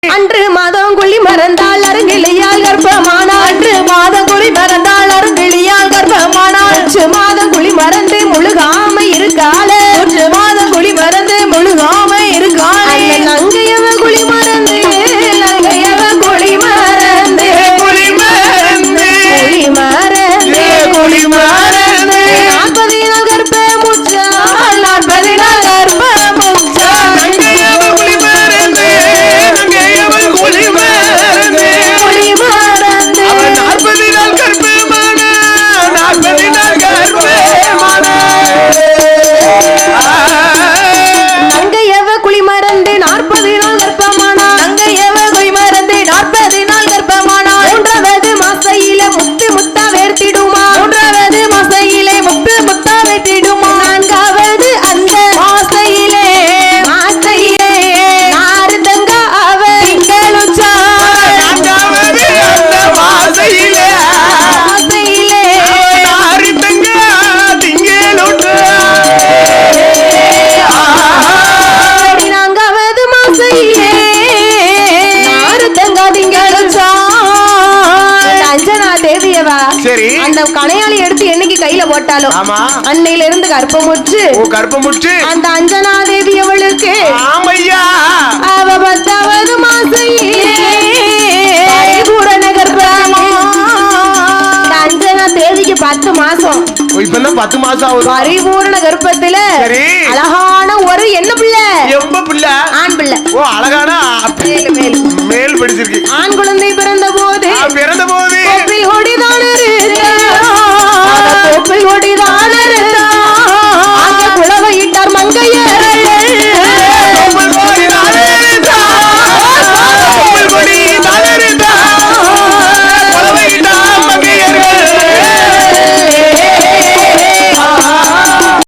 அன்று மாதம் குழி மறந்தாள் அருங்கிளியால் கர்ப்பமானாள். அன்று மாதம் குழி மறந்தாள் அருங்கிளியால் கர்ப்பமானாள். 3 மாதம் குழி மறந்து முழுகாம இருக்காள. 3 மாதம் குழி மறந்து முழுகாம இருக்காள. நங்கையவ குழி மறந்து நங்கையவ குழி மறந்து குழி மறந்து குழி மறந்து குழி மறந்து 40 நாள் கர்ப்ப முச்சாள். 40 நாள் கர்ப்ப முச்சாள். நங்கையவ குழி மறந்து நங்கையவ குழி மறந்து குழி மறந்து 40 நாள் கர்ப்பமான 40 நாள் கர்ப்பமான நங்கையவ குழி மறந்து 40 நாள் கர்ப்பமான நங்கையவ குழி மறந்து 40 நாள் கர்ப்பமான 3வது மாசையில முத்து முத்தா வேர்த்திடுமா. 3வது மாசையிலே முத்து முத்தா வேர்த்திடுமா. 4வது அந்த மாசையிலே நாரதங்க அவ திங்களுச்சா. 4வது அந்த மாசையிலே நாரதங்க திங்களுச்சா. 4வது மாசையிலே நாரதங்க திங்களுச்சா. அஞ்சனா தேவியவா சரி அந்த கணையாளி எடுத்து என்னைக்கு கையில போட்டாலும் ஆமா அன்னையில இருந்து கர்ப்பமுற்று கர்ப்பமுற்று அந்த அஞ்சனா தேவி அவளுக்கு ஆமையா அவ 10வது மாசையிலே பரிபூரண கர்ப்பமா. இந்த அஞ்சனா தேவிக்கு 10 மாசம் இப்பதான் 10 மாசம் ஆகுது. பரிபூரண கர்ப்பத்துல சரி அழகான ஒரு என்ன பிள்ளை எம்ப பிள்ளை ஆண் பிள்ளை. ஓ அழகான